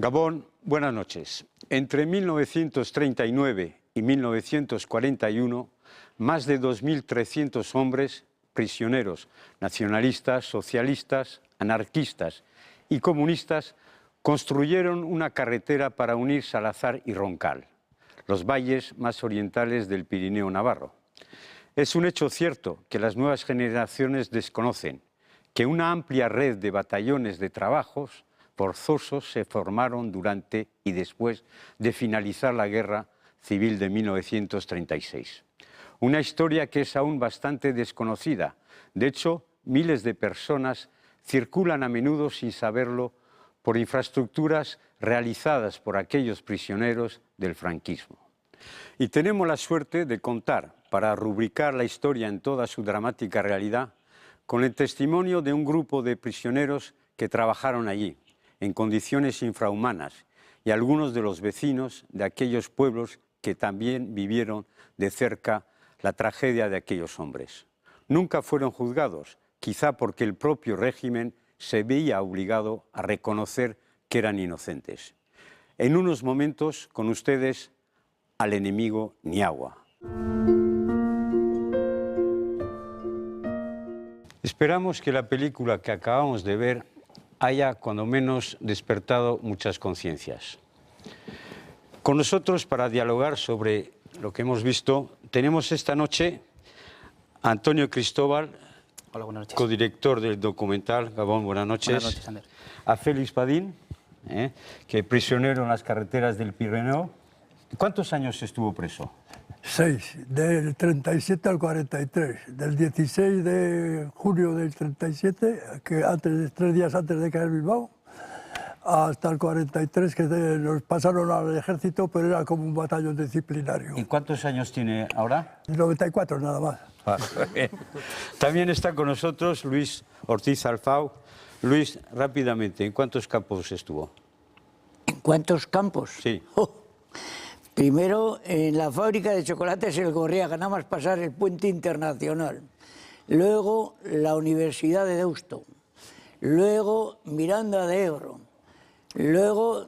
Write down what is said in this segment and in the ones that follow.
Gabón, buenas noches. Entre 1939 y 1941, más de 2.300 hombres, prisioneros, nacionalistas, socialistas, anarquistas y comunistas, construyeron una carretera para unir Salazar y Roncal, los valles más orientales del Pirineo navarro. Es un hecho cierto que las nuevas generaciones desconocen que una amplia red de batallones de trabajos forzosos se formaron durante y después de finalizar la Guerra Civil de 1936. Una historia que es aún bastante desconocida. De hecho, miles de personas circulan a menudo sin saberlo por infraestructuras realizadas por aquellos prisioneros del franquismo. Y tenemos la suerte de contar, para rubricar la historia en toda su dramática realidad, con el testimonio de un grupo de prisioneros que trabajaron allí, en condiciones infrahumanas, y algunos de los vecinos de aquellos pueblos que también vivieron de cerca la tragedia de aquellos hombres. Nunca fueron juzgados, quizá porque el propio régimen se veía obligado a reconocer que eran inocentes. En unos momentos, con ustedes, al enemigo Niagua. Esperamos que la película que acabamos de ver haya, cuando menos, despertado muchas conciencias. Con nosotros, para dialogar sobre lo que hemos visto, tenemos esta noche a Antonio Cristóbal, hola, buenas noches, codirector del documental. Gabón, buenas noches. Buenas noches, Ander. A Félix Padín, que prisionero en las carreteras del Pirineo. ¿Cuántos años estuvo preso? 6, del 37 al 43, del 16 de junio del 37, que 3 días antes de caer Bilbao, hasta el 43, que nos pasaron al ejército, pero era como un batallón disciplinario. ¿Y cuántos años tiene ahora? 94 nada más. También está con nosotros Luis Ortiz Alfau. Luis, rápidamente, ¿en cuántos campos estuvo? ¿En cuántos campos? Sí. Primero, en la fábrica de chocolates El Gorriaga, nada más pasar el puente internacional. Luego, la Universidad de Deusto. Luego, Miranda de Ebro. Luego,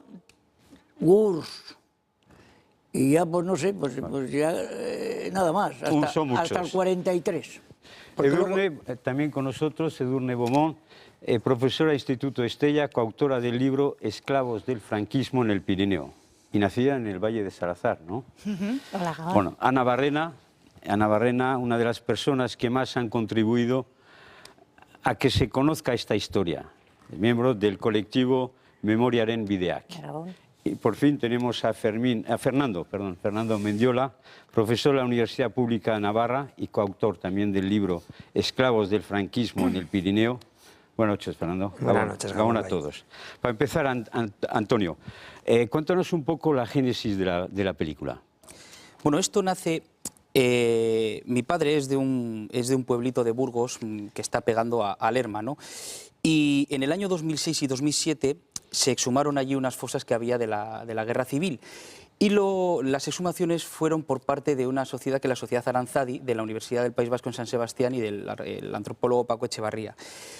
Gurs. Y ya, pues no sé, pues ya nada más, hasta el 43. Edurne, también con nosotros, Edurne Beaumont, profesora de Instituto Estella, coautora del libro Esclavos del franquismo en el Pirineo. Y nacida en el Valle de Salazar, ¿no? Hola, Gabón. Bueno, Ana Barrena, una de las personas que más han contribuido a que se conozca esta historia, miembro del colectivo Memoriaren Bideak. Y por fin tenemos a Fernando Mendiola, profesor de la Universidad Pública de Navarra y coautor también del libro Esclavos del franquismo en el Pirineo. Buenas noches, Fernando. Buenas noches, Gabón a todos. Para empezar, Antonio, cuéntanos un poco la génesis de la película. Bueno, esto nace... mi padre es de un pueblito de Burgos que está pegando a Lerma, ¿no? Y en el año 2006 y 2007 se exhumaron allí unas fosas que había de la Guerra Civil. Y las exhumaciones fueron por parte de una sociedad, que es la Sociedad Aranzadi, de la Universidad del País Vasco en San Sebastián, y del antropólogo Paco Echevarría.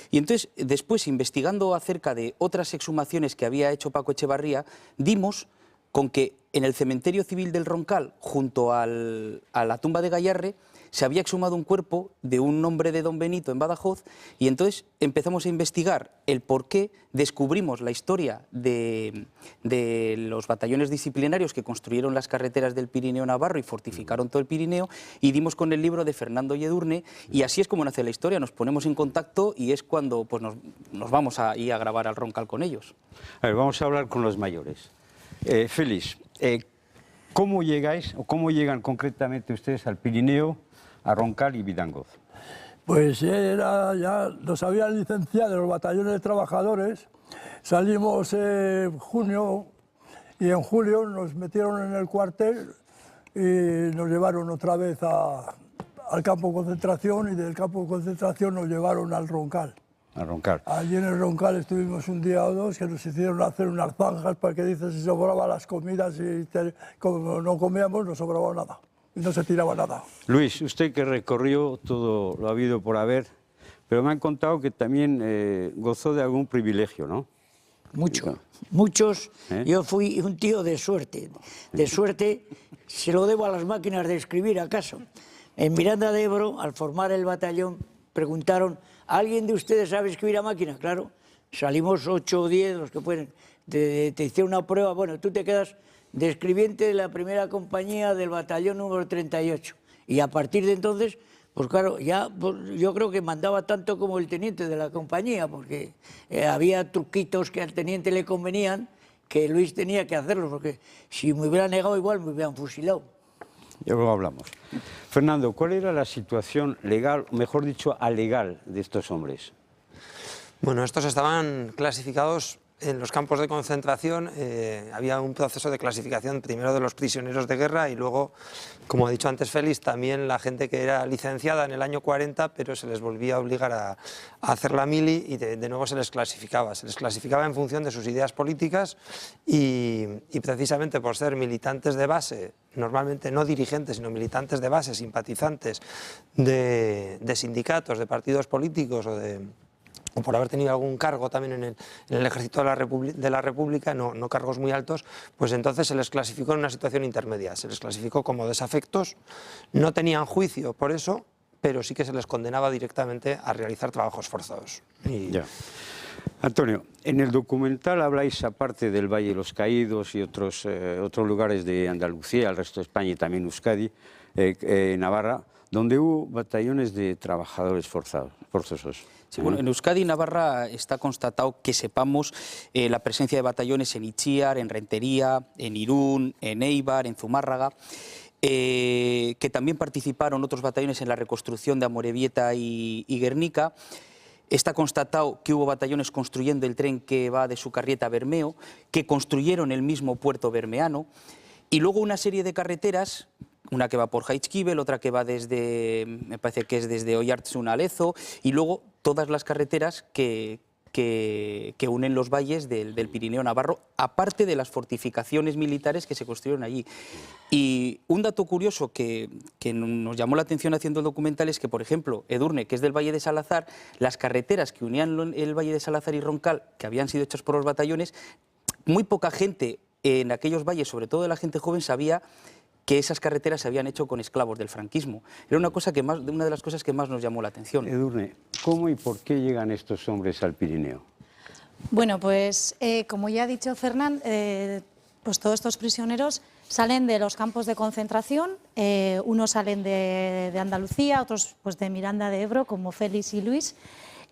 Y entonces, después, investigando acerca de otras exhumaciones que había hecho Paco Echevarría, dimos con que en el cementerio civil del Roncal, junto a la tumba de Gayarre, se había exhumado un cuerpo de un hombre de Don Benito en Badajoz, y entonces empezamos a investigar el por qué, descubrimos la historia de los batallones disciplinarios que construyeron las carreteras del Pirineo navarro y fortificaron todo el Pirineo, y dimos con el libro de Fernando y Edurne, y así es como nace la historia. Nos ponemos en contacto y es cuando pues, nos vamos a ir a grabar al Roncal con ellos. A ver, vamos a hablar con los mayores. Félix, ¿cómo llegáis o cómo llegan concretamente ustedes al Pirineo, a Roncal y Vidangoz? Pues ya nos habían licenciado en los batallones de trabajadores, salimos en junio y en julio nos metieron en el cuartel y nos llevaron otra vez al campo de concentración, y del campo de concentración nos llevaron al Roncal. A Roncal. Allí en el Roncal estuvimos un día o dos, que nos hicieron hacer unas zanjas para que si sobraban las comidas, y como no comíamos no sobraba nada. Y no se tiraba nada. Luis, usted que recorrió todo lo habido por haber, pero me han contado que también gozó de algún privilegio, ¿no? mucho, muchos. Yo fui un tío de suerte. De suerte se lo debo a las máquinas de escribir, ¿acaso? En Miranda de Ebro, al formar el batallón, preguntaron, ¿alguien de ustedes sabe escribir a máquina? Claro, salimos 8 o 10, los que pueden. Te hicieron una prueba, bueno, tú te quedas de escribiente de la primera compañía del batallón número 38. Y a partir de entonces, pues claro, ya pues, yo creo que mandaba tanto como el teniente de la compañía, porque había truquitos que al teniente le convenían, que Luis tenía que hacerlos, porque si me hubiera negado igual me hubieran fusilado. Ya luego hablamos. Fernando, ¿cuál era la situación legal, o mejor dicho, alegal de estos hombres? Bueno, estos estaban clasificados en los campos de concentración. Había un proceso de clasificación primero de los prisioneros de guerra y luego, como ha dicho antes Félix, también la gente que era licenciada en el año 40, pero se les volvía a obligar a hacer la mili y de nuevo se les clasificaba. Se les clasificaba en función de sus ideas políticas y precisamente por ser militantes de base, normalmente no dirigentes, sino militantes de base, simpatizantes de sindicatos, de partidos políticos o por haber tenido algún cargo también en el ejército de la República, no cargos muy altos, pues entonces se les clasificó en una situación intermedia, se les clasificó como desafectos, no tenían juicio por eso, pero sí que se les condenaba directamente a realizar trabajos forzados. Ya. Antonio, en el documental habláis, aparte del Valle de los Caídos y otros lugares de Andalucía, el resto de España y también Euskadi, Navarra, donde hubo batallones de trabajadores forzosos. Sí, bueno, en Euskadi y Navarra está constatado que sepamos la presencia de batallones en Itziar, en Rentería, en Irún, en Eibar, en Zumárraga, que también participaron otros batallones en la reconstrucción de Amorebieta y Guernica. Está constatado que hubo batallones construyendo el tren que va de Sucarrieta a Bermeo, que construyeron el mismo puerto bermeano, y luego una serie de carreteras, una que va por Jaizkibel, otra que va desde, me parece que es desde Oiartzun a Lezo, y luego todas las carreteras que unen los valles del Pirineo Navarro, aparte de las fortificaciones militares que se construyeron allí. Y un dato curioso que nos llamó la atención haciendo el documental es que, por ejemplo, Edurne, que es del Valle de Salazar, las carreteras que unían el Valle de Salazar y Roncal, que habían sido hechas por los batallones, muy poca gente en aquellos valles, sobre todo la gente joven, sabía que esas carreteras se habían hecho con esclavos del franquismo. Era una de las cosas que más nos llamó la atención. Edurne, ¿cómo y por qué llegan estos hombres al Pirineo? Bueno, pues como ya ha dicho Fernán, pues todos estos prisioneros salen de los campos de concentración, unos salen de Andalucía, otros pues de Miranda de Ebro, como Félix y Luis,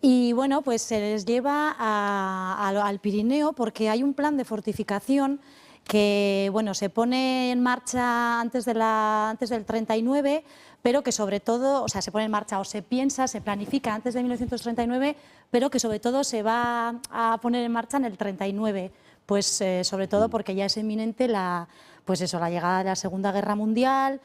y bueno, pues se les lleva al Pirineo porque hay un plan de fortificación que bueno, se pone en marcha antes del 39, pero que sobre todo, o sea, se pone en marcha o se piensa, se planifica antes de 1939, pero que sobre todo se va a poner en marcha en el 39, pues sobre todo porque ya es inminente la llegada de la Segunda Guerra Mundial.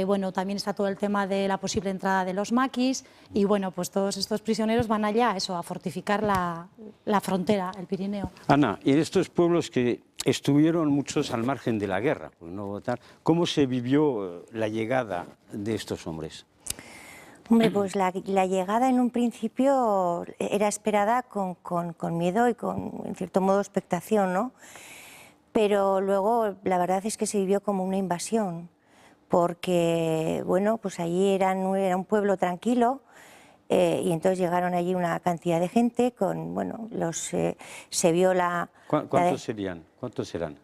Bueno, también está todo el tema de la posible entrada de los maquis y bueno, pues todos estos prisioneros van allá a fortificar la frontera, el Pirineo. Ana, y en estos pueblos que estuvieron muchos al margen de la guerra, pues no votar, ¿cómo se vivió la llegada de estos hombres? Hombre, pues la llegada en un principio era esperada con miedo y con, en cierto modo, expectación, ¿no? Pero luego la verdad es que se vivió como una invasión, porque, bueno, pues allí era un pueblo tranquilo y entonces llegaron allí una cantidad de gente con, bueno, se vio la... ¿Cuántos serían? ¿Cuántos serán?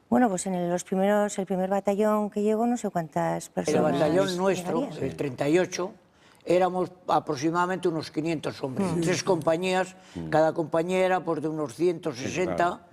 Bueno, pues en el primer batallón que llegó, no sé cuántas personas. El batallón nuestro, llegarían. el 38, éramos aproximadamente unos 500 hombres. 3 compañías, cada compañía era pues, de unos 160,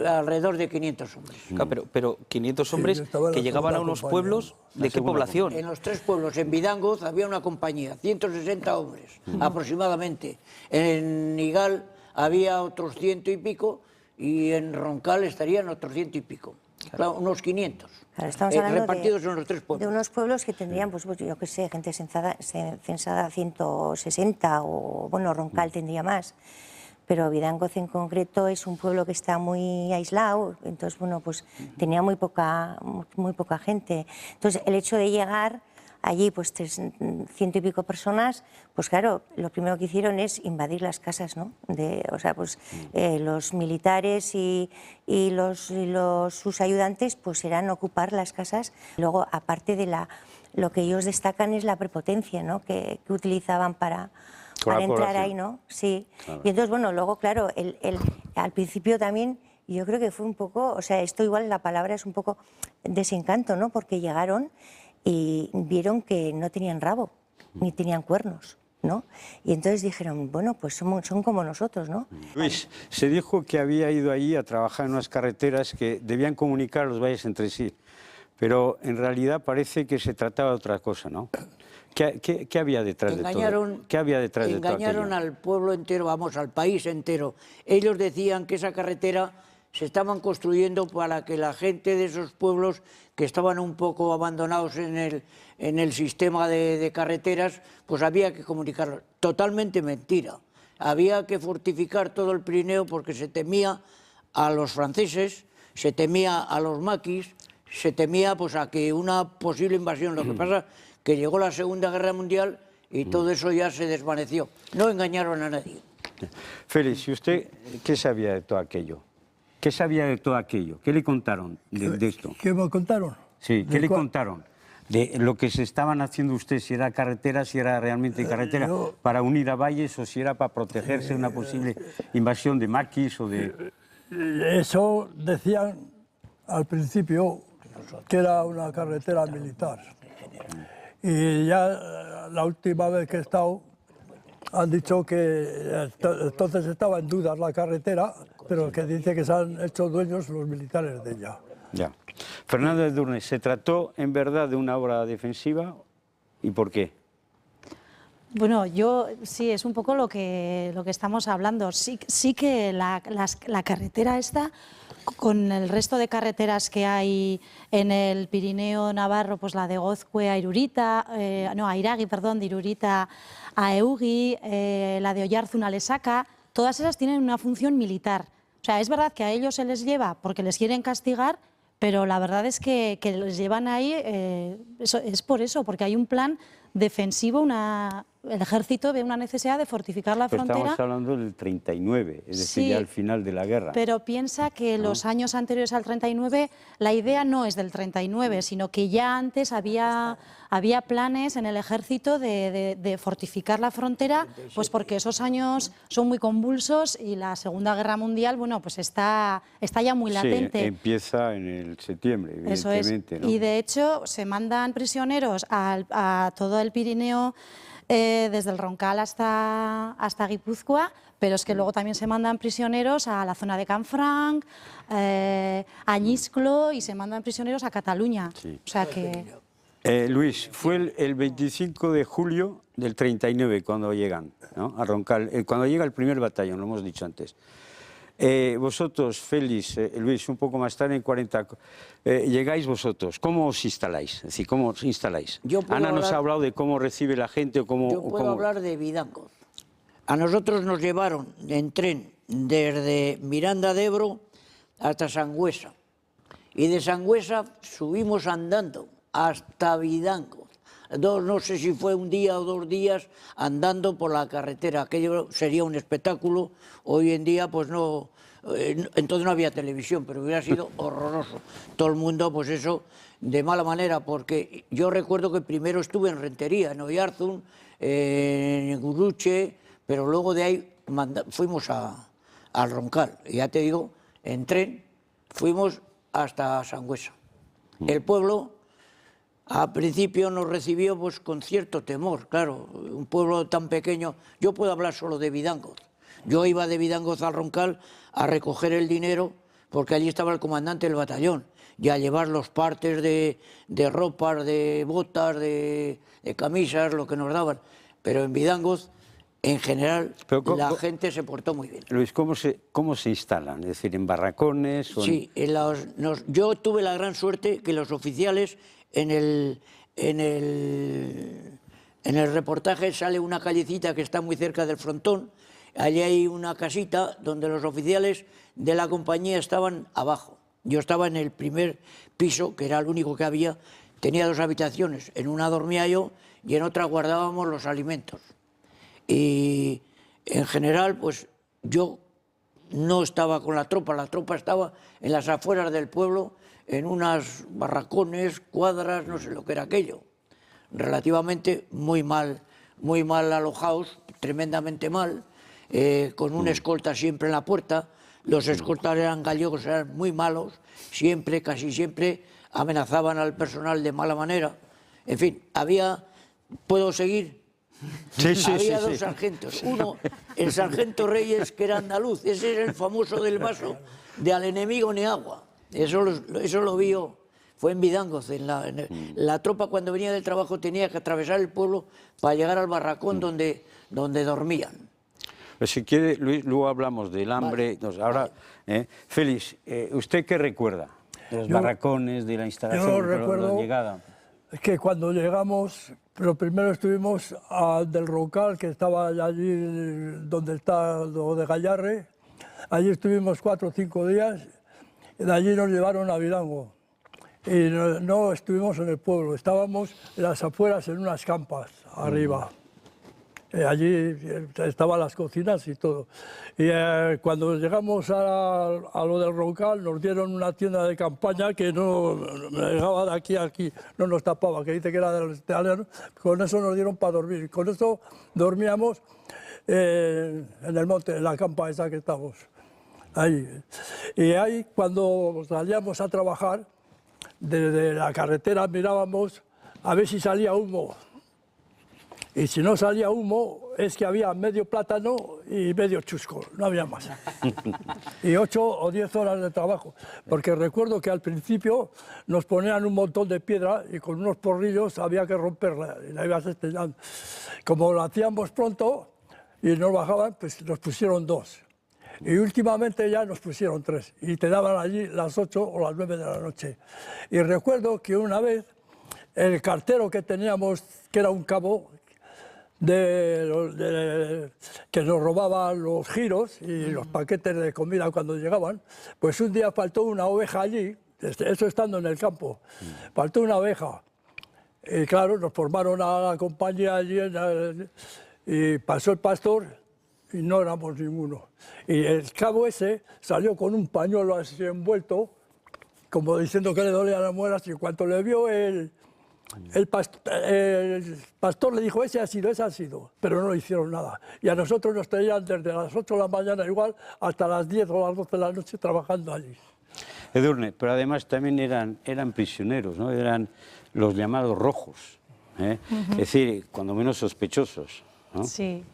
alrededor de 500 hombres. Claro, pero 500 hombres que llegaban a unos pueblos, ¿de qué población? En los 3 pueblos, en Vidangoz había una compañía, 160 hombres aproximadamente. En Igal había otros 100 y pico y en Roncal estarían otros 100 y pico. Claro, unos 500. Claro, estamos hablando repartidos en los 3 pueblos. De unos pueblos que tendrían, pues yo qué sé, gente censada 160 o, bueno, Roncal tendría más. Pero Vidangoz en concreto es un pueblo que está muy aislado, entonces, bueno, pues tenía muy poca gente. Entonces, el hecho de llegar allí pues 100 y pico personas, pues claro, lo primero que hicieron es invadir las casas, ¿no? O sea, pues los militares y sus ayudantes pues eran ocupar las casas. Luego, aparte de lo que ellos destacan es la prepotencia, ¿no? que utilizaban para entrar ahí, ¿no? Sí. Claro. Y entonces, bueno, luego, claro, al principio también yo creo que fue un poco, o sea, esto igual la palabra es un poco desencanto, ¿no? Porque llegaron y vieron que no tenían rabo, ni tenían cuernos, ¿no? Y entonces dijeron, bueno, pues son como nosotros, ¿no? Luis, se dijo que había ido allí a trabajar en unas carreteras que debían comunicar los valles entre sí, pero en realidad parece que se trataba de otra cosa, ¿no? ¿Qué había detrás de todo? ¿Qué había detrás de todo aquello? Engañaron al pueblo entero, vamos, al país entero. Ellos decían que esa carretera se estaban construyendo para que la gente de esos pueblos que estaban un poco abandonados en el sistema de carreteras, pues había que comunicarlo. Totalmente mentira. Había que fortificar todo el Pirineo porque se temía a los franceses, se temía a los maquis, se temía pues a que una posible invasión. Lo que pasa que llegó la Segunda Guerra Mundial y todo eso ya se desvaneció. No engañaron a nadie. Félix, ¿y usted qué sabía de todo aquello? ¿Qué sabía de todo aquello? ¿Qué le contaron de esto? ¿Qué me contaron? Sí, ¿qué le contaron? De lo que se estaban haciendo usted, si era carretera, si era realmente carretera, para unir a valles o si era para protegerse de una posible invasión de maquis o de... Eso decían al principio que era una carretera militar. Y ya la última vez que he estado han dicho que entonces estaba en dudas la carretera, pero que dice que se han hecho dueños los militares de ella. Ya. Fernando de Durnes, ¿se trató en verdad de una obra defensiva y por qué? Bueno, sí, es un poco lo que estamos hablando. Sí que la carretera esta, con el resto de carreteras que hay en el Pirineo Navarro, pues la de Gozkue a Irurita, a Iragui, perdón, de Irurita a Eugi, la de Oyarzun a Lesaca, todas esas tienen una función militar. O sea, es verdad que a ellos se les lleva porque les quieren castigar, pero la verdad es que les llevan ahí, es por eso, porque hay un plan defensivo, el ejército ve una necesidad de fortificar la frontera. Estamos hablando del 39, es decir, sí, ya al final de la guerra. Pero piensa que los años anteriores al 39, la idea no es del 39, sino que ya antes había planes en el ejército de fortificar la frontera, pues porque esos años son muy convulsos y la Segunda Guerra Mundial, bueno, pues está ya muy latente. Sí, empieza en el septiembre, evidentemente. Eso es. ¿no? Y de hecho se mandan prisioneros a todo el Pirineo, desde el Roncal hasta Guipúzcoa, pero es que luego también se mandan prisioneros a la zona de Canfranc, a Ñisclo, y se mandan prisioneros a Cataluña. Sí. O sea que... Luis, fue el 25 de julio del 39 cuando llegan, ¿no? A Roncal, cuando llega el primer batallón, lo hemos dicho antes. Vosotros, Félix, Luis, un poco más tarde, en 40, llegáis vosotros. ¿Cómo os instaláis? Es decir, ¿cómo os instaláis? Ana nos ha hablado de cómo recibe la gente o cómo... Yo puedo hablar de Vidango. A nosotros nos llevaron en tren desde Miranda de Ebro hasta Sangüesa. Y de Sangüesa subimos andando hasta Vidango. No sé si fue un día o 2 días andando por la carretera. Aquello sería un espectáculo. Hoy en día, pues no... entonces no había televisión, pero hubiera sido horroroso. Todo el mundo, pues eso, de mala manera, porque yo recuerdo que primero estuve en Rentería, en Oyarzun, en Guruche, pero luego de ahí fuimos al Roncal. Y ya te digo, en tren fuimos hasta Sangüesa. El pueblo... Al principio nos recibió pues con cierto temor, claro, un pueblo tan pequeño. Yo puedo hablar solo de Vidangoz. Yo iba de Vidangoz al Roncal a recoger el dinero porque allí estaba el comandante del batallón y a llevar los partes de ropas, de botas, de camisas, lo que nos daban. Pero en Vidangoz, en general, la gente se portó muy bien. Luis, ¿cómo se instalan? Es decir, ¿en barracones? Sí, yo tuve la gran suerte que los oficiales... En el reportaje sale una callecita que está muy cerca del frontón. Allí hay una casita donde los oficiales de la compañía estaban abajo. Yo estaba en el primer piso, que era el único que había, tenía 2 habitaciones, en una dormía yo y en otra guardábamos los alimentos. Y en general, pues yo no estaba con la tropa estaba en las afueras del pueblo, en unas barracones, cuadras, no sé lo que era aquello. Relativamente muy mal alojados, tremendamente mal, con un escolta siempre en la puerta. Los escoltas eran gallegos, eran muy malos, siempre, casi siempre, amenazaban al personal de mala manera. En fin, ¿puedo seguir? Había 2 sargentos. Uno, el sargento Reyes, que era andaluz, ese era el famoso del vaso de al enemigo ni agua. Eso lo vi yo. Fue en Vidangoz. La tropa, cuando venía del trabajo, tenía que atravesar el pueblo para llegar al barracón donde dormían. Pues si quiere, Luis, luego hablamos del hambre. Vale. Ahora, Félix, ¿usted qué recuerda? De los barracones, de la instalación, yo de recuerdo la llegada. Es que cuando llegamos, pero primero estuvimos del Roncal, que estaba allí donde está lo de Gallarre. Allí estuvimos 4 o 5 días, y de allí nos llevaron a Vilango. Y no estuvimos en el pueblo, estábamos en las afueras, en unas campas, arriba. Allí estaban las cocinas y todo. Y cuando llegamos a lo del Roncal, nos dieron una tienda de campaña que no llegaba de aquí a aquí, no nos tapaba, que dice que era de los italianos. Con eso nos dieron para dormir. Con eso dormíamos en el monte, en la campa esa que estamos. Ahí. Y ahí, cuando salíamos a trabajar, desde la carretera mirábamos a ver si salía humo. Y si no salía humo, es que había medio plátano y medio chusco, no había más. Y 8 o 10 horas de trabajo, porque recuerdo que al principio nos ponían un montón de piedra y con unos porrillos había que romperla y la ibas estrellando. Como lo hacíamos pronto y nos bajaban, pues nos pusieron 2. Y últimamente ya nos pusieron 3 y te daban allí las 8 o las 9 de la noche. Y recuerdo que una vez el cartero que teníamos, que era un cabo, que nos robaban los giros y los paquetes de comida cuando llegaban, pues un día faltó una oveja allí, eso estando en el campo, faltó una oveja. Y claro, nos formaron a la compañía allí y pasó el pastor y no éramos ninguno. Y el cabo ese salió con un pañuelo así envuelto, como diciendo que le dolían las muelas, y en cuanto le vio el pastor le dijo, ese ha sido, pero no le hicieron nada. Y a nosotros nos traían desde las 8 de la mañana igual hasta las 10 o las 12 de la noche trabajando allí. Edurne, pero además también eran prisioneros, ¿no? Eran los llamados rojos, ¿eh? Es decir, cuando menos sospechosos, ¿no? Sí.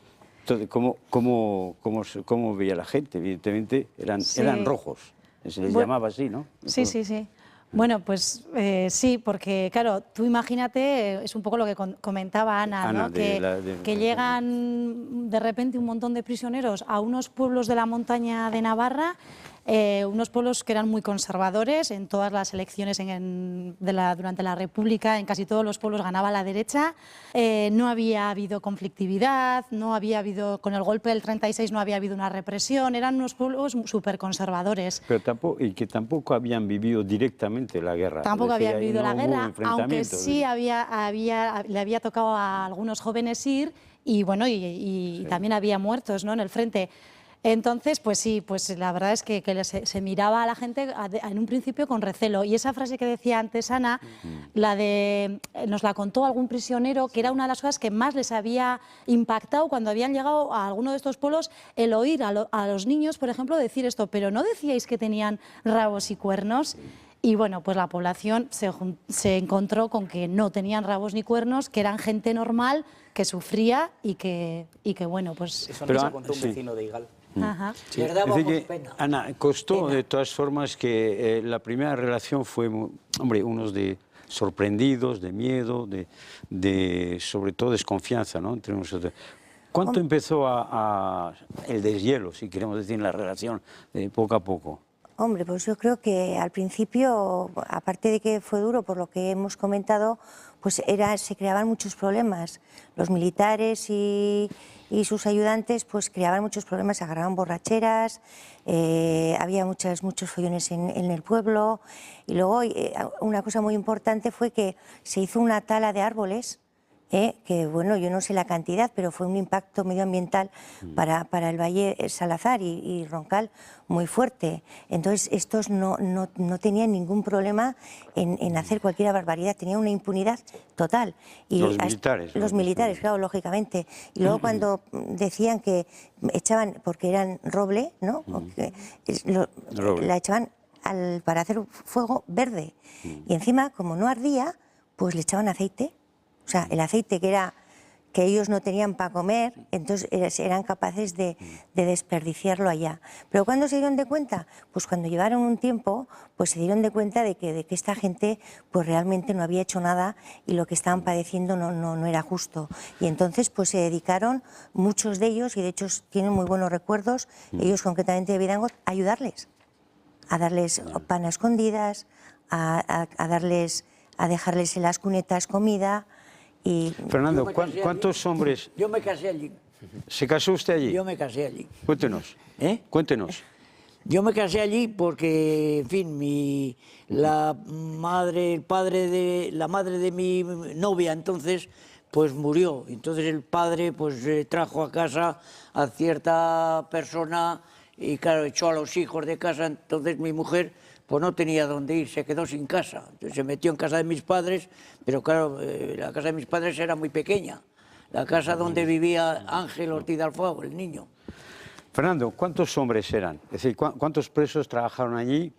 Entonces, ¿cómo veía la gente? Evidentemente eran rojos, se les llamaba así, ¿no? Sí, sí, sí. Bueno, pues sí, porque claro, tú imagínate, es un poco lo que comentaba Ana, ¿no? Que llegan de repente un montón de prisioneros a unos pueblos de la montaña de Navarra, unos pueblos que eran muy conservadores. En todas las elecciones durante la República, en casi todos los pueblos ganaba la derecha. No había habido conflictividad, con el golpe del 36 no había habido una represión, eran unos pueblos súper conservadores. Y que tampoco habían vivido directamente la guerra. Tampoco habían vivido la guerra, aunque sí ¿sí? le había tocado a algunos jóvenes ir y bueno, y también había muertos, ¿no?, en el frente. Entonces, pues sí, pues la verdad es que se miraba a la gente en un principio con recelo. Y esa frase que decía antes Ana, nos la contó algún prisionero, que era una de las cosas que más les había impactado cuando habían llegado a alguno de estos pueblos, el oír a los niños, por ejemplo, decir esto, pero ¿no decíais que tenían rabos y cuernos? Y bueno, pues la población se encontró con que no tenían rabos ni cuernos, que eran gente normal, que sufría y que bueno, pues... Eso nos contó un vecino de Igal. Ajá. Sí. Es decir que, Ana, costó de todas formas que la primera relación fue, hombre, unos de sorprendidos, de miedo, de sobre todo desconfianza, ¿no?, entre nosotros. ¿Cuánto empezó el deshielo, si queremos decir, en la relación, poco a poco? Hombre, pues yo creo que al principio, aparte de que fue duro por lo que hemos comentado, pues se creaban muchos problemas. Los militares y sus ayudantes pues creaban muchos problemas, agarraban borracheras, había muchos follones en el pueblo. Y luego una cosa muy importante fue que se hizo una tala de árboles, que bueno, yo no sé la cantidad, pero fue un impacto medioambiental para el Valle Salazar y Roncal muy fuerte. Entonces estos no tenían ningún problema en hacer cualquier barbaridad, tenían una impunidad total. Y los militares. Los militares, claro, lógicamente. Y luego cuando decían que echaban, porque eran roble, ¿no? La echaban para hacer fuego verde. Y encima, como no ardía, pues le echaban aceite. O sea, el aceite que ellos no tenían para comer, entonces eran capaces de desperdiciarlo allá. Pero ¿cuándo se dieron de cuenta? Pues cuando llevaron un tiempo, pues se dieron de cuenta de que esta gente pues realmente no había hecho nada y lo que estaban padeciendo no era justo. Y entonces pues se dedicaron, muchos de ellos, y de hecho tienen muy buenos recuerdos, ellos concretamente de Vidango, a ayudarles, a darles pan a escondidas, a dejarles en las cunetas comida. Y Fernando, ¿cuántos hombres? Yo me casé allí. ¿Se casó usted allí? Yo me casé allí. Cuéntenos. Cuéntenos. Yo me casé allí porque, en fin, la madre de mi novia entonces, pues murió. Entonces el padre pues trajo a casa a cierta persona y claro, echó a los hijos de casa. Entonces mi mujer pues no tenía dónde ir, se quedó sin casa. Entonces se metió en casa de mis padres, pero claro, la casa de mis padres era muy pequeña. La casa donde vivía Ángel Ortiz de Alfago, el niño. Fernando, ¿cuántos hombres eran? Es decir, ¿cuántos presos trabajaron allí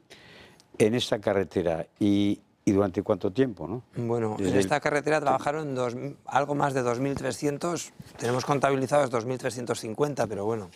en esta carretera y durante cuánto tiempo, ¿no? Bueno, en esta carretera trabajaron algo más de 2.300, tenemos contabilizados 2.350, pero bueno,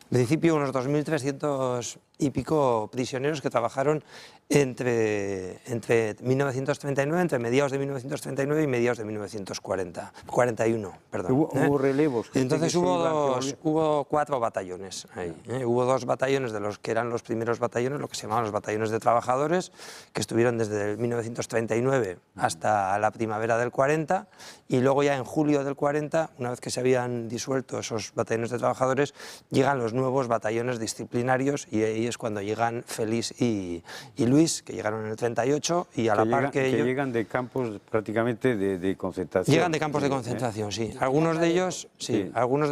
en principio unos 2.300 y pico prisioneros que trabajaron entre 1939, entre mediados de 1939 y mediados de 1941, perdón. Hubo relevos. Entonces hubo 4 batallones ahí. Hubo 2 batallones de los que eran los primeros batallones, lo que se llamaban los batallones de trabajadores, que estuvieron desde 1939 hasta la primavera del 40, y luego ya en julio del 40, una vez que se habían disuelto esos batallones de trabajadores, llegan los nuevos batallones disciplinarios, y ahí es cuando llegan Félix y Luis, que llegaron en el 38, y a la par que ellos... llegan de campos prácticamente de concentración. Llegan de campos de concentración, sí. Algunos de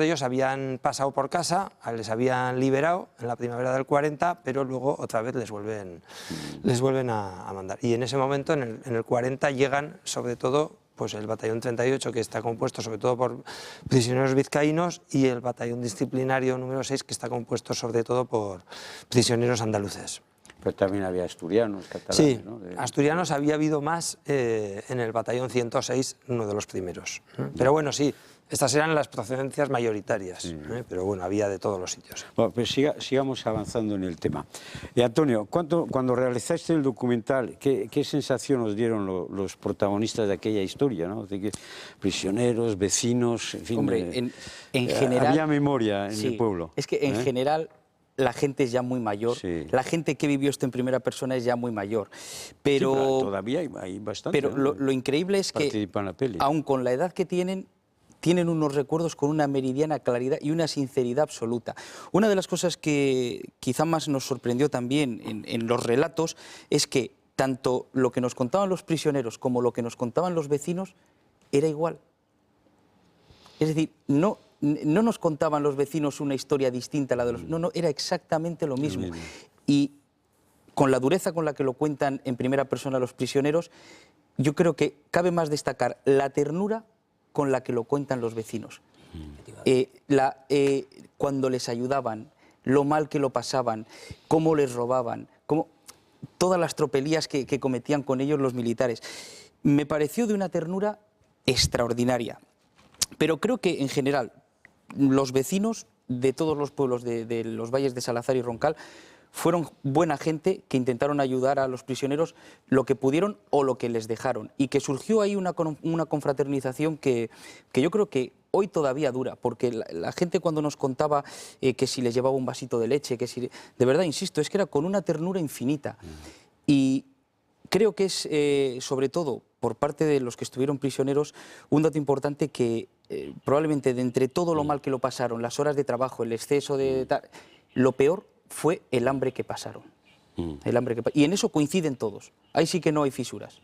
ellos habían pasado por casa, les habían liberado en la primavera del 40, pero luego otra vez les vuelven a mandar. Y en ese momento, en el 40, llegan sobre todo pues el batallón 38, que está compuesto sobre todo por prisioneros vizcaínos, y el batallón disciplinario número 6, que está compuesto sobre todo por prisioneros andaluces. Pero también había asturianos, catalanes, sí, ¿no? asturianos había habido más en el batallón 106, uno de los primeros. Pero bueno, sí, estas eran las procedencias mayoritarias, sí. Pero bueno, había de todos los sitios. Bueno, pues sigamos avanzando en el tema. Antonio, cuando realizaste el documental, ¿qué sensación os dieron los protagonistas de aquella historia, ¿no? De que prisioneros, vecinos, en fin... Hombre, en general... Había memoria en sí, el pueblo. Es que en general... La gente es ya muy mayor, sí. La gente que vivió esto en primera persona es ya muy mayor. Pero, sí, pero todavía hay bastante. Pero ¿no? lo increíble es que, aun con la edad que tienen unos recuerdos con una meridiana claridad y una sinceridad absoluta. Una de las cosas que quizá más nos sorprendió también en los relatos es que tanto lo que nos contaban los prisioneros como lo que nos contaban los vecinos era igual. Es decir, no nos contaban los vecinos una historia distinta a la de los... No, era exactamente lo mismo. Y con la dureza con la que lo cuentan en primera persona los prisioneros, yo creo que cabe más destacar la ternura con la que lo cuentan los vecinos. Cuando les ayudaban, lo mal que lo pasaban, cómo les robaban, todas las tropelías que cometían con ellos los militares. Me pareció de una ternura extraordinaria. Pero creo que en general los vecinos de todos los pueblos de los valles de Salazar y Roncal fueron buena gente que intentaron ayudar a los prisioneros lo que pudieron o lo que les dejaron, y que surgió ahí una confraternización que yo creo que hoy todavía dura, porque la gente cuando nos contaba que si les llevaba un vasito de leche, que si... De verdad, insisto, es que era con una ternura infinita. Y creo que es, sobre todo, por parte de los que estuvieron prisioneros, un dato importante que probablemente de entre todo lo mal que lo pasaron, las horas de trabajo, el exceso de... lo peor fue el hambre que pasaron. El hambre y en eso coinciden todos. Ahí sí que no hay fisuras.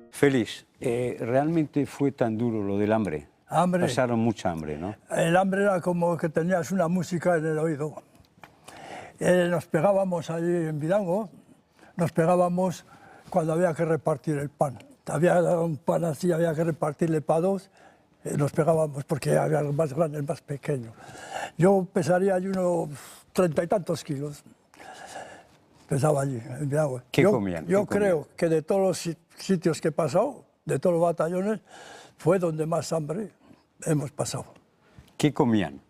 Félix, ¿realmente fue tan duro lo del hambre? Hambre. Pasaron mucha hambre, ¿no? El hambre era como que tenías una música en el oído. Nos pegábamos allí en Vidango, nos pegábamos cuando había que repartir el pan. Había un pan así, había que repartirle para dos, nos pegábamos porque había el más grande, el más pequeño. Yo pesaría allí unos 30 y tantos kilos. Pesaba allí, en Vidango. ¿Qué comían? Yo creo que de todos los sitios que he pasado, de todos los batallones, fue donde más hambre hemos pasado. ¿Qué comían?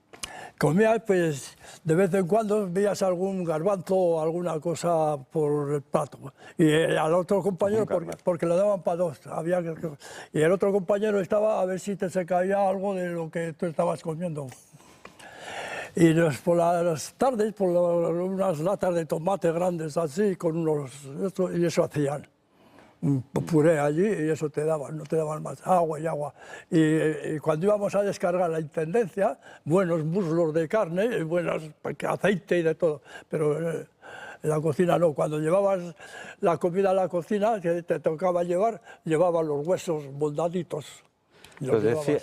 Comía, pues, de vez en cuando veías algún garbanzo o alguna cosa por el plato. Y al otro compañero, porque le daban para dos. Y el otro compañero estaba a ver si te se caía algo de lo que tú estabas comiendo. Y por las tardes, unas latas de tomate grandes así, con y eso hacían. Un puré allí y eso te daban, no te daban más, agua y agua. Y cuando íbamos a descargar la intendencia, buenos muslos de carne, buenos aceite y de todo. Pero en la cocina no, cuando llevabas la comida a la cocina, que te tocaba llevar, llevaban los huesos moldaditos.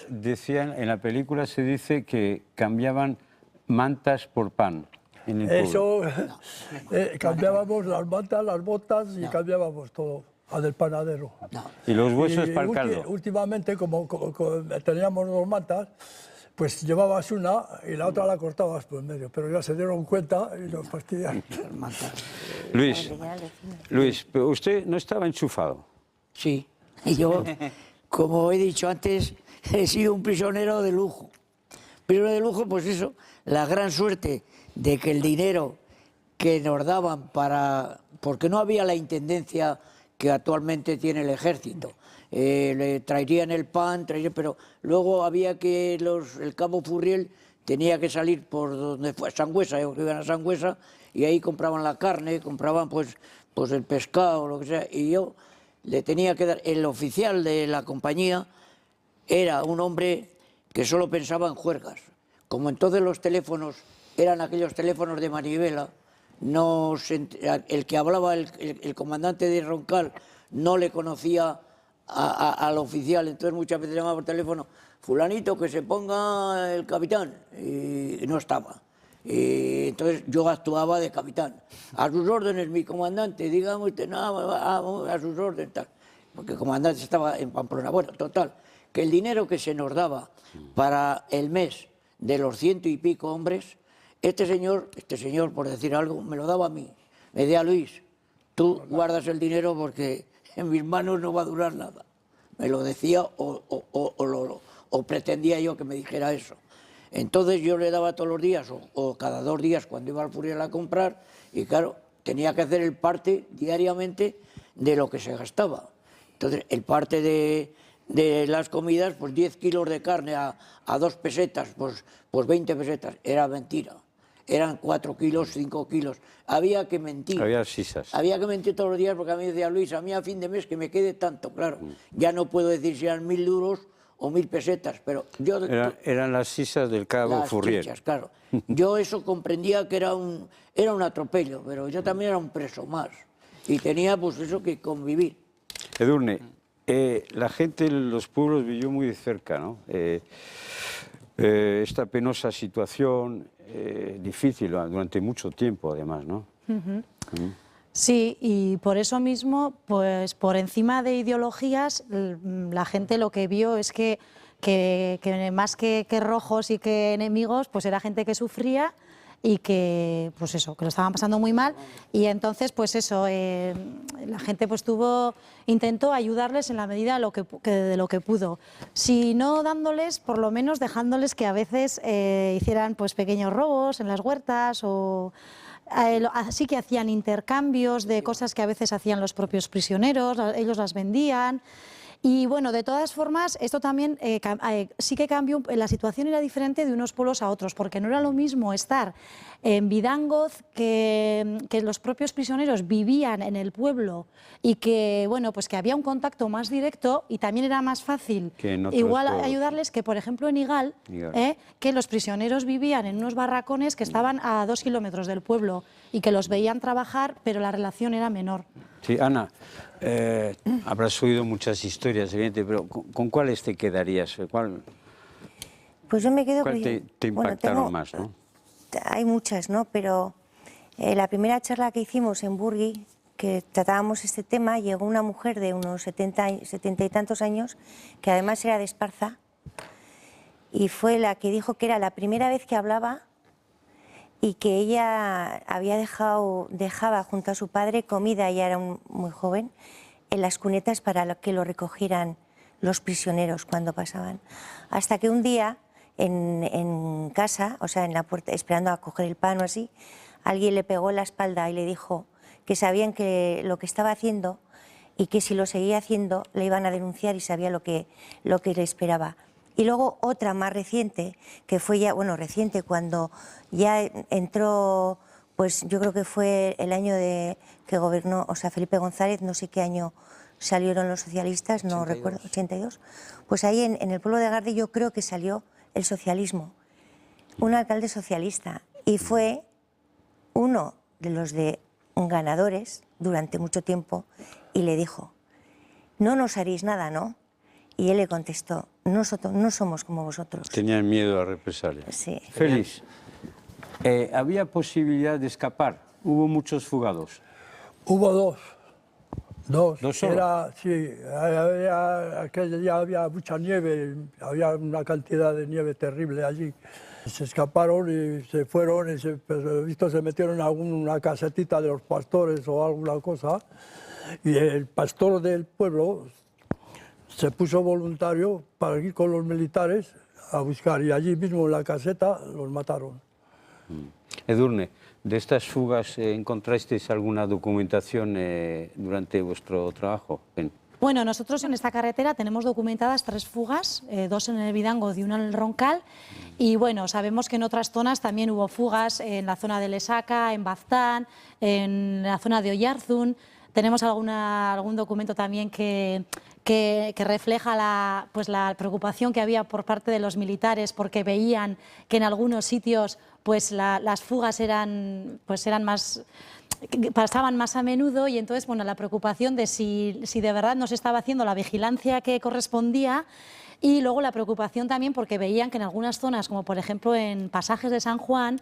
Decían, en la película se dice que cambiaban mantas por pan. En el pueblo. Eso, cambiábamos las mantas, las botas y cambiábamos todo. Del panadero. No. ¿Y los huesos para el caldo? Últimamente, como teníamos dos mantas, pues llevabas una y la otra la cortabas por medio, pero ya se dieron cuenta y nos fastidiaron. Luis, pero usted no estaba enchufado. Sí, y yo, como he dicho antes, he sido un prisionero de lujo. Prisionero de lujo, pues eso, la gran suerte de que el dinero que nos daban porque no había la intendencia que actualmente tiene el ejército. Le traerían el pan, pero luego había que el cabo Furriel tenía que salir por donde fue Sangüesa, ellos iban a Sangüesa, y ahí compraban la carne, compraban pues el pescado, lo que sea, y yo le tenía que dar. El oficial de la compañía era un hombre que solo pensaba en juergas. Como entonces los teléfonos eran aquellos teléfonos de manivela, el que hablaba, el comandante de Roncal, no le conocía al oficial, entonces muchas veces llamaba por teléfono, fulanito, que se ponga el capitán, y no estaba. Y entonces yo actuaba de capitán. A sus órdenes, mi comandante, dígame usted, no, a sus órdenes, tal. Porque el comandante estaba en Pamplona. Bueno, total, que el dinero que se nos daba para el mes de los 100 y pico hombres, este señor, por decir algo, me lo daba a mí. Me decía, Luis, tú guardas el dinero porque en mis manos no va a durar nada. Me lo decía o pretendía yo que me dijera eso. Entonces yo le daba todos los días o cada 2 días cuando iba al Furriel a comprar y claro, tenía que hacer el parte diariamente de lo que se gastaba. Entonces el parte de las comidas, pues 10 kilos de carne a 2 pesetas, pues 20 pesetas, era mentira. Eran 4 kilos, 5 kilos. Había que mentir. Había sisas. Había que mentir todos los días porque a mí decía Luis, a mí a fin de mes que me quede tanto, claro. Ya no puedo decir si eran 1000 duros o 1000 pesetas, pero yo... Eran las sisas del cabo Furriel. Chichas, claro. Yo eso comprendía que era un atropello, pero yo también era un preso más. Y tenía pues eso que convivir. Edurne, la gente en los pueblos vivió muy de cerca, ¿no? Esta penosa situación, difícil durante mucho tiempo además, ¿no? Sí, y por eso mismo, pues por encima de ideologías, la gente lo que vio es que más que rojos y que enemigos, pues era gente que sufría y que, pues eso, que lo estaban pasando muy mal, y entonces, pues eso, la gente pues intentó ayudarles en la medida de lo que pudo. Si no dándoles, por lo menos dejándoles que a veces hicieran pues pequeños robos en las huertas o... Así que hacían intercambios de cosas que a veces hacían los propios prisioneros, ellos las vendían. Y bueno, de todas formas, esto también sí que cambió, la situación era diferente de unos pueblos a otros, porque no era lo mismo estar en Vidangoz, que los propios prisioneros vivían en el pueblo y que, bueno, pues que había un contacto más directo y también era más fácil igual ayudarles que, por ejemplo, en Igal, que los prisioneros vivían en unos barracones que estaban a 2 kilómetros del pueblo y que los veían trabajar, pero la relación era menor. Sí, Ana, habrás oído muchas historias, evidente, pero ¿con cuáles te quedarías? Pues yo me quedo ¿Cuál te impactaron más, no? Hay muchas, ¿no? Pero la primera charla que hicimos en Burgui, que tratábamos este tema, llegó una mujer de unos 70 y tantos años, que además era de Esparza, y fue la que dijo que era la primera vez que hablaba y que ella dejaba junto a su padre comida, ella era muy joven, en las cunetas para que lo recogieran los prisioneros cuando pasaban. Hasta que un día, en casa, o sea, en la puerta, esperando a coger el pan o así, alguien le pegó en la espalda y le dijo que sabían que lo que estaba haciendo y que si lo seguía haciendo le iban a denunciar y sabía lo que le esperaba. Y luego otra más reciente, que fue ya, bueno, reciente, cuando ya entró, pues yo creo que fue el año que gobernó, o sea, Felipe González, no sé qué año salieron los socialistas, no 82. recuerdo, 82. Pues ahí en el pueblo de Garde yo creo que salió el socialismo, un alcalde socialista, y fue uno de los ganadores durante mucho tiempo, y le dijo, no nos haréis nada, ¿no? Y él le contestó, nosotros no somos como vosotros. Tenían miedo a represalias. Sí. Félix, ¿había posibilidad de escapar? ¿Hubo muchos fugados? Hubo dos. ¿Dos solo? Sí, aquel día había mucha nieve, había una cantidad de nieve terrible allí. Se escaparon y se fueron y se metieron en alguna casetita de los pastores o alguna cosa. Y el pastor del pueblo se puso voluntario para ir con los militares a buscar, y allí mismo en la caseta los mataron. Edurne, ¿de estas fugas encontrasteis alguna documentación durante vuestro trabajo? Bueno, nosotros en esta carretera tenemos documentadas 3 fugas, 2 en el Vidangoz y 1 en el Roncal, y bueno, sabemos que en otras zonas también hubo fugas, en la zona de Lesaca, en Baztán, en la zona de Oyarzún. Tenemos algún documento también que refleja la preocupación que había por parte de los militares, porque veían que en algunos sitios pues las fugas pasaban más a menudo, y entonces bueno, la preocupación de si de verdad no se estaba haciendo la vigilancia que correspondía, y luego la preocupación también porque veían que en algunas zonas, como por ejemplo en Pasajes de San Juan,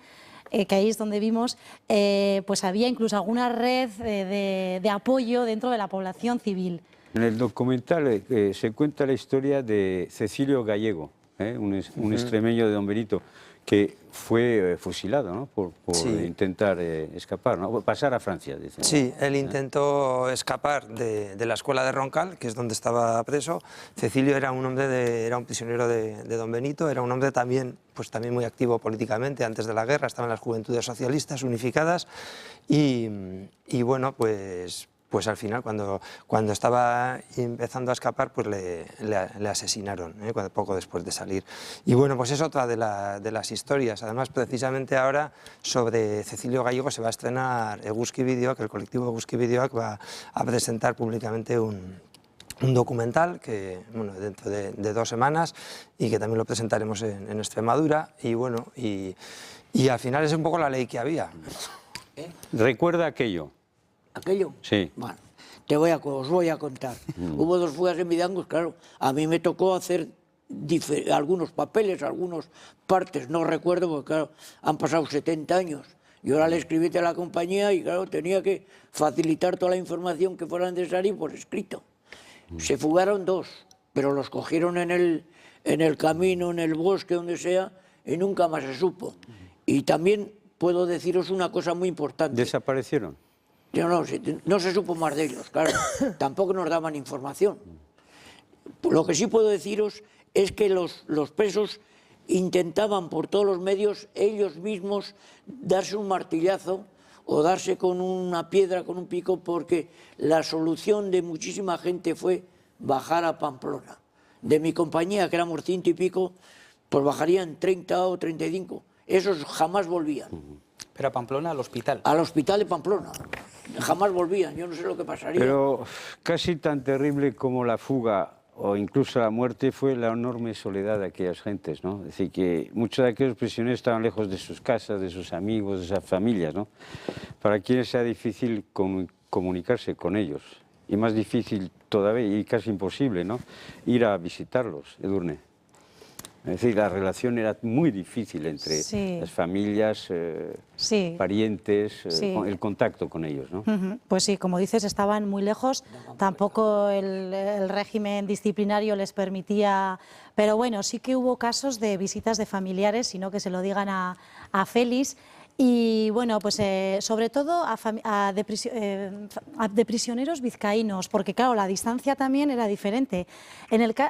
que ahí es donde vimos, pues había incluso alguna red de apoyo dentro de la población civil. En el documental se cuenta la historia de Cecilio Gallego, un extremeño de Don Benito, que fue fusilado, ¿no? por Sí. intentar escapar, ¿no? Pasar a Francia. Dicen. Sí, él intentó escapar de la escuela de Roncal, que es donde estaba preso. Cecilio era un prisionero de Don Benito, era un hombre también muy activo políticamente antes de la guerra, estaba en las Juventudes Socialistas Unificadas, y bueno, pues al final, cuando estaba empezando a escapar, pues le asesinaron, poco después de salir. Y bueno, pues es otra de las historias. Además, precisamente ahora, sobre Cecilio Gallego se va a estrenar Eguzki Bideoak, el colectivo Eguzki Bideoak va a presentar públicamente un documental que, bueno, dentro de 2 semanas, y que también lo presentaremos en Extremadura. Y bueno, y al final es un poco la ley que había. ¿Recuerda aquello? ¿Aquello? Sí. Bueno, os voy a contar. Hubo 2 fugas en Vidangos, claro. A mí me tocó hacer algunos papeles, algunas partes, no recuerdo, porque claro, han pasado 70 años. Yo era el escribiente de la compañía y claro, tenía que facilitar toda la información que fuera necesaria por escrito. Se fugaron 2, pero los cogieron en el camino, en el bosque, donde sea, y nunca más se supo. Y también puedo deciros una cosa muy importante. ¿Desaparecieron? Yo no se supo más de ellos, claro. Tampoco nos daban información. Lo que sí puedo deciros es que los presos intentaban por todos los medios ellos mismos darse un martillazo o darse con una piedra, con un pico, porque la solución de muchísima gente fue bajar a Pamplona. De mi compañía, que éramos 100 y pico, pues bajarían 30 o 35. Esos jamás volvían. Pero a Pamplona, al hospital. Al hospital de Pamplona. Jamás volvían, yo no sé lo que pasaría. Pero casi tan terrible como la fuga o incluso la muerte fue la enorme soledad de aquellas gentes, ¿no? Es decir, que muchos de aquellos prisioneros estaban lejos de sus casas, de sus amigos, de sus familias, ¿no? Para quienes era difícil comunicarse con ellos. Y más difícil todavía, y casi imposible, ¿no?, ir a visitarlos, Edurne. Es decir, la relación era muy difícil entre las familias, parientes, el contacto con ellos, ¿no? Pues sí, como dices, estaban muy lejos, tampoco el régimen disciplinario les permitía, pero bueno, sí que hubo casos de visitas de familiares, sino que se lo digan a Félix. Y bueno, pues sobre todo de prisioneros vizcaínos, porque claro, la distancia también era diferente.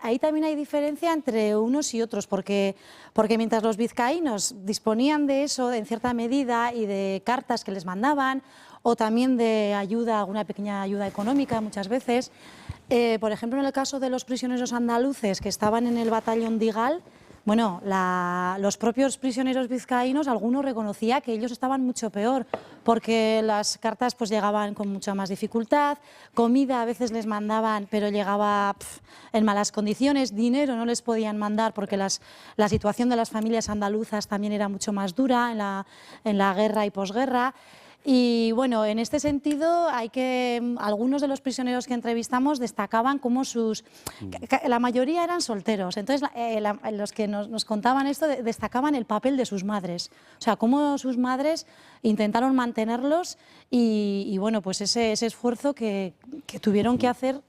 Ahí también hay diferencia entre unos y otros, porque mientras los vizcaínos disponían de eso en cierta medida y de cartas que les mandaban, o también de ayuda, alguna pequeña ayuda económica muchas veces, por ejemplo en el caso de los prisioneros andaluces que estaban en el batallón Digal, bueno, los propios prisioneros vizcaínos, algunos reconocía que ellos estaban mucho peor, porque las cartas pues llegaban con mucha más dificultad, comida a veces les mandaban, pero llegaba en malas condiciones, dinero no les podían mandar porque la situación de las familias andaluzas también era mucho más dura en la guerra y posguerra. Y bueno, en este sentido, algunos de los prisioneros que entrevistamos destacaban cómo la mayoría eran solteros, entonces los que nos contaban esto destacaban el papel de sus madres, o sea, cómo sus madres intentaron mantenerlos y bueno, pues ese esfuerzo que tuvieron que hacer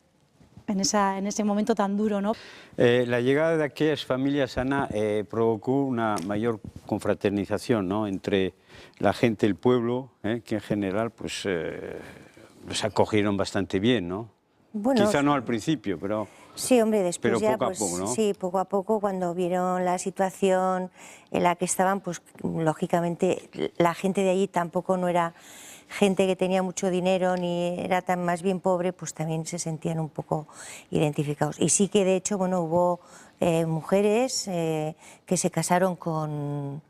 en ese momento tan duro, ¿no? La llegada de aquellas familias, Ana, provocó una mayor confraternización, ¿no?, entre la gente del pueblo, que en general pues los acogieron bastante bien, ¿no? Bueno, quizá no al principio, pero... Sí, hombre, después ya, poco a pues, poco, ¿no? Sí, poco a poco, cuando vieron la situación en la que estaban, pues lógicamente la gente de allí tampoco no era gente que tenía mucho dinero ni era tan más bien pobre, pues también se sentían un poco identificados. Y sí que de hecho, bueno, hubo mujeres que se casaron con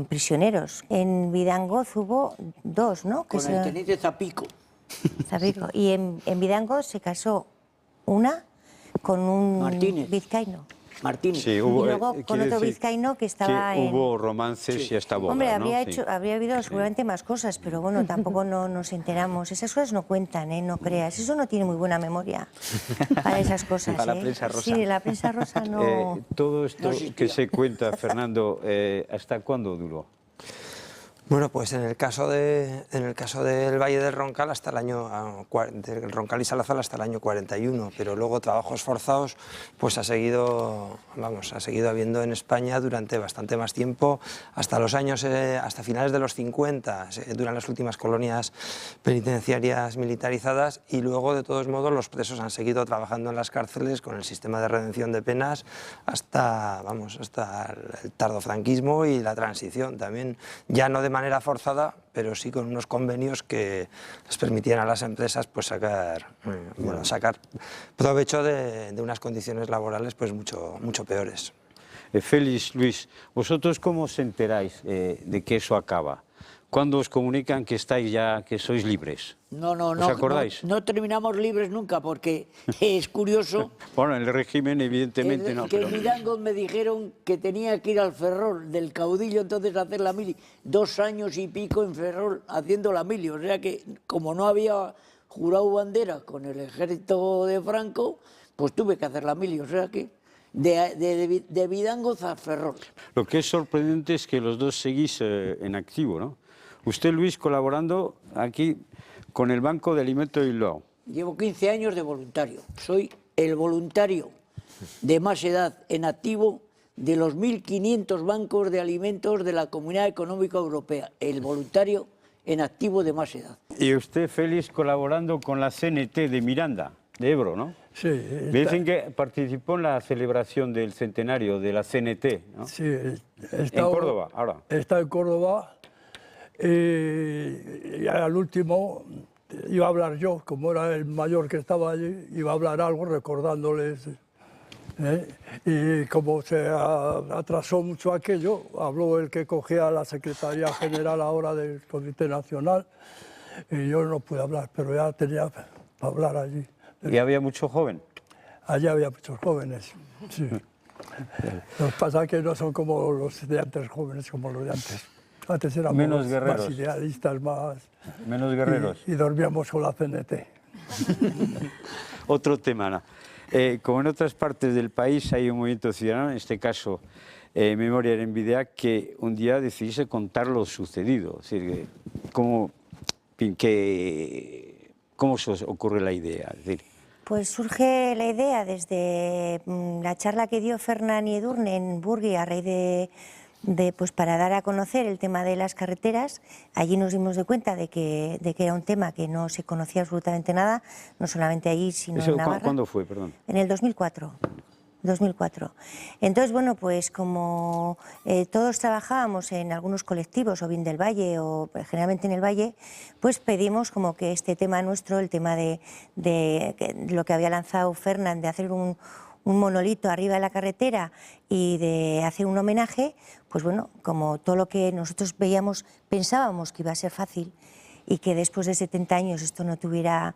prisioneros. En Vidangoz hubo dos, ¿no? Con el teniente Zapico. Zapico. Y en Vidangoz se casó una con un Martínez. Vizcaíno. Martínez. Sí, Y luego con otro vizcaíno que estaba en... Hubo romances y hasta bodas, Hombre, ¿no? habría habido seguramente más cosas, pero bueno, tampoco nos enteramos. Esas cosas no cuentan, no creas. Eso no tiene muy buena memoria para esas cosas. Para la prensa rosa. Sí, la prensa rosa no... Todo esto que se cuenta, Fernando, ¿hasta cuándo duró? Bueno, pues en el caso del Valle del Roncal, hasta el año del Roncal y Salazar hasta el año 41, pero luego trabajos forzados pues ha seguido habiendo en España durante bastante más tiempo, hasta finales de los 50, duran las últimas colonias penitenciarias militarizadas, y luego de todos modos los presos han seguido trabajando en las cárceles con el sistema de redención de penas hasta el tardofranquismo y la transición también, ya no de manera forzada, pero sí con unos convenios que les permitían a las empresas pues sacar provecho de unas condiciones laborales pues mucho peores. Félix, Luis, ¿vosotros cómo os enteráis de que eso acaba? ¿Cuándo os comunican que estáis ya, que sois libres? ¿Os acordáis? No terminamos libres nunca, porque es curioso. Bueno, el régimen evidentemente no. Que en Vidangoz me dijeron que tenía que ir al Ferrol del caudillo entonces a hacer la mili. 2 años y pico en Ferrol haciendo la mili. O sea que como no había jurado bandera con el ejército de Franco, pues tuve que hacer la mili. O sea que de Vidangoz a Ferrol. Lo que es sorprendente es que los dos seguís en activo, ¿no? Usted, Luis, colaborando aquí con el Banco de Alimentos de Bilbao. Llevo 15 años de voluntario. Soy el voluntario de más edad en activo de los 1.500 bancos de alimentos de la Comunidad Económica Europea, el voluntario en activo de más edad. Y usted, Félix, colaborando con la CNT de Miranda, de Ebro, ¿no? Sí, Dicen que participó en la celebración del centenario de la CNT, ¿no? sí, En Córdoba, ahora. Está en Córdoba. Y al último iba a hablar yo, como era el mayor que estaba allí, iba a hablar algo recordándoles. Y como se atrasó mucho aquello, habló el que cogía la Secretaría General ahora del Comité Nacional, y yo no pude hablar, pero ya tenía para hablar allí. Y había mucho joven. Allí había muchos jóvenes, sí. Lo que pasa es que no son como los de antes, jóvenes como los de antes. Antes éramos Menos guerreros. más idealistas, más... Menos guerreros. Y dormíamos con la CNT. Otro tema, ¿no? Como en otras partes del país hay un movimiento ciudadano, en este caso Memoria en Vida, que un día decidiese contar lo sucedido. Es decir, ¿cómo se os ocurre la idea? Es decir, Pues surge la idea desde la charla que dio Fernán y Edurne en Burgui a raíz pues para dar a conocer el tema de las carreteras. Allí nos dimos de cuenta de que era un tema que no se conocía absolutamente nada, no solamente allí, sino en Navarra. ¿Cuándo fue, perdón? En el 2004. 2004. Entonces, bueno, pues como todos trabajábamos en algunos colectivos, o bien del Valle, o generalmente en el Valle, pues pedimos como que este tema nuestro, el tema de lo que había lanzado Fernán, de hacer un monolito arriba de la carretera y de hacer un homenaje, pues bueno, como todo lo que nosotros veíamos, pensábamos que iba a ser fácil y que después de 70 años esto no tuviera...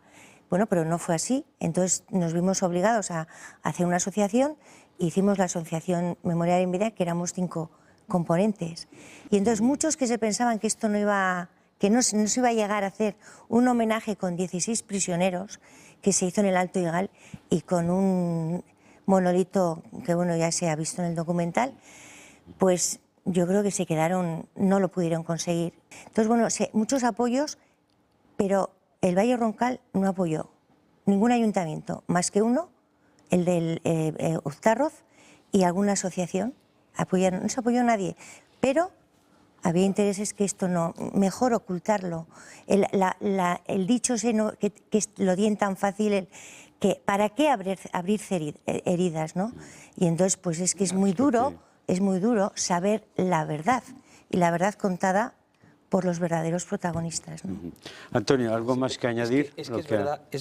Bueno, pero no fue así. Entonces nos vimos obligados a hacer una asociación, e hicimos la asociación Memorial en Vida, que éramos 5 componentes. Y entonces muchos que se pensaban que esto no se iba a llegar a hacer un homenaje con 16 prisioneros, que se hizo en el Alto Igal, y con un monolito que bueno, ya se ha visto en el documental, pues yo creo que se quedaron, no lo pudieron conseguir. Entonces, bueno, muchos apoyos, pero el Valle Roncal no apoyó ningún ayuntamiento, más que uno, el del Uztarroz, y alguna asociación. No se apoyó nadie, pero había intereses que esto no, mejor ocultarlo. El dicho ese que lo dien tan fácil, que ¿para qué abrirse heridas, no? Y entonces pues es que es muy duro saber la verdad, y la verdad contada por los verdaderos protagonistas, ¿no? Antonio, ¿algo más que añadir? Es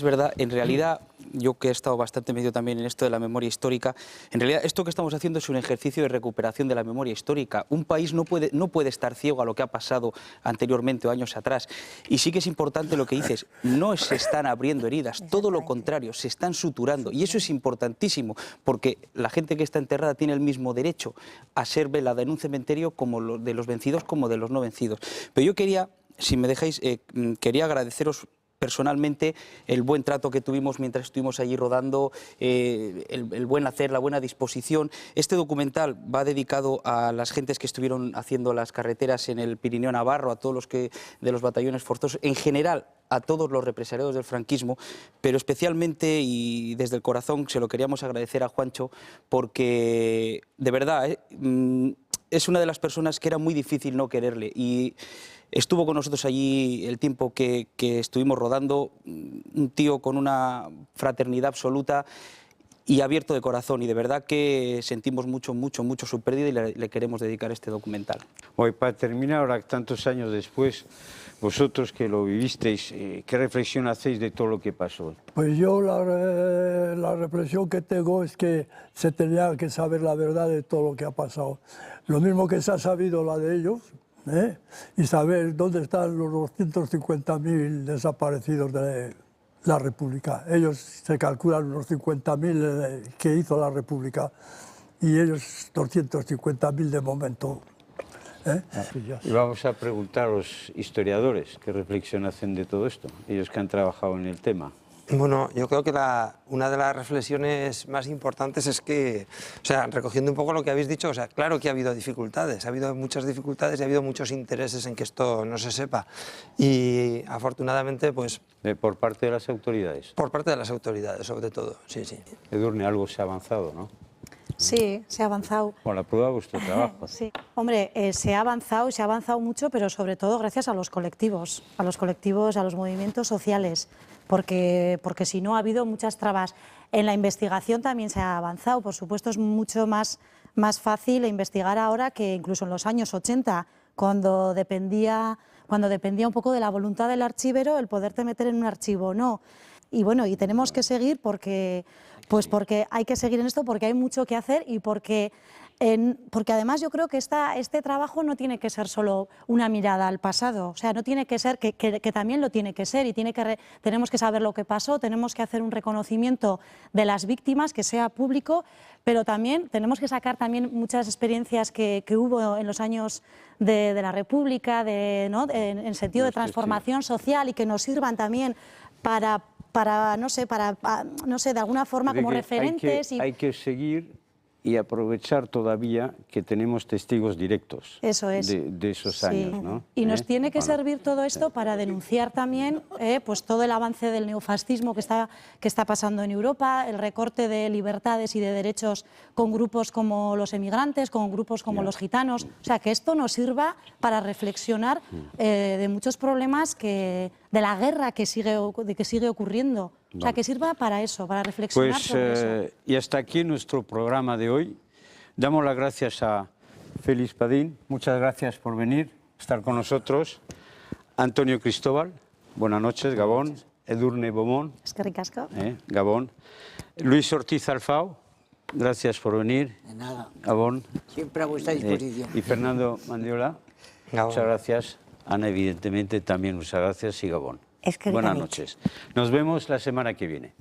verdad, en realidad, yo que he estado bastante metido también en esto de la memoria histórica, en realidad esto que estamos haciendo es un ejercicio de recuperación de la memoria histórica. Un país no puede estar ciego a lo que ha pasado anteriormente o años atrás. Y sí que es importante lo que dices, no se están abriendo heridas, todo lo contrario, se están suturando. Y eso es importantísimo, porque la gente que está enterrada tiene el mismo derecho a ser velada en un cementerio como lo de los vencidos como de los no vencidos. Pero yo quería, si me dejáis, quería agradeceros personalmente el buen trato que tuvimos mientras estuvimos allí rodando, el buen hacer, la buena disposición. Este documental va dedicado a las gentes que estuvieron haciendo las carreteras en el Pirineo Navarro, a todos los de los batallones forzosos, en general a todos los represaliados del franquismo, pero especialmente y desde el corazón se lo queríamos agradecer a Juancho, porque de verdad es una de las personas que era muy difícil no quererle, y estuvo con nosotros allí el tiempo que estuvimos rodando, un tío con una fraternidad absoluta y abierto de corazón, y de verdad que sentimos mucho su pérdida, y le queremos dedicar este documental. Hoy, para terminar, ahora tantos años después, vosotros que lo vivisteis, ¿qué reflexión hacéis de todo lo que pasó? Pues yo la reflexión que tengo es que se tenía que saber la verdad de todo lo que ha pasado. Lo mismo que se ha sabido la de ellos, y saber dónde están los 250.000 desaparecidos de la República. Ellos se calculan unos 50.000 que hizo la República, y ellos 250.000 de momento. Y vamos a preguntar a los historiadores qué reflexión hacen de todo esto, ellos que han trabajado en el tema. Bueno, yo creo que una de las reflexiones más importantes es que, o sea, recogiendo un poco lo que habéis dicho, o sea, claro que ha habido dificultades, ha habido muchas dificultades y ha habido muchos intereses en que esto no se sepa. Y afortunadamente, pues... ¿Por parte de las autoridades? Por parte de las autoridades, sobre todo, sí, sí. Edurne, algo se ha avanzado, ¿no? Sí, se ha avanzado. Con la prueba de vuestro trabajo. Sí, hombre, se ha avanzado mucho, pero sobre todo gracias a los colectivos, a los movimientos sociales, porque si no ha habido muchas trabas. En la investigación también se ha avanzado, por supuesto es mucho más fácil investigar ahora que incluso en los años 80, cuando dependía un poco de la voluntad del archivero el poderte meter en un archivo o no. Y bueno, y tenemos que seguir porque hay que seguir en esto, porque hay mucho que hacer y porque además yo creo que este trabajo no tiene que ser solo una mirada al pasado, o sea, no tiene que ser, que también lo tiene que ser y tenemos que saber lo que pasó, tenemos que hacer un reconocimiento de las víctimas, que sea público, pero también tenemos que sacar también muchas experiencias que hubo en los años de la República, en sentido de transformación social y que nos sirvan también para no sé, de alguna forma como referentes. Hay que seguir y aprovechar todavía que tenemos testigos directos. Eso es. De esos años, ¿no? Y nos tiene que servir todo esto para denunciar también pues todo el avance del neofascismo que está pasando en Europa, el recorte de libertades y de derechos con grupos como los emigrantes, con grupos como los gitanos. O sea, que esto nos sirva para reflexionar de muchos problemas de la guerra que sigue ocurriendo. O sea, que sirva para eso, para reflexionar sobre eso. Y hasta aquí nuestro programa de hoy. Damos las gracias a Félix Padín. Muchas gracias por venir, estar con nosotros. Antonio Cristóbal, buenas noches, Gabón. Edurne Beaumont, Es que ricasco. Gabón. Luis Ortiz Alfao, gracias por venir. De nada. Gabón. Siempre a vuestra disposición. Y Fernando Mandiola, Gabón. muchas gracias. Ana, evidentemente, también muchas gracias y Gabón. Es que Buenas rica noches. Nos vemos la semana que viene.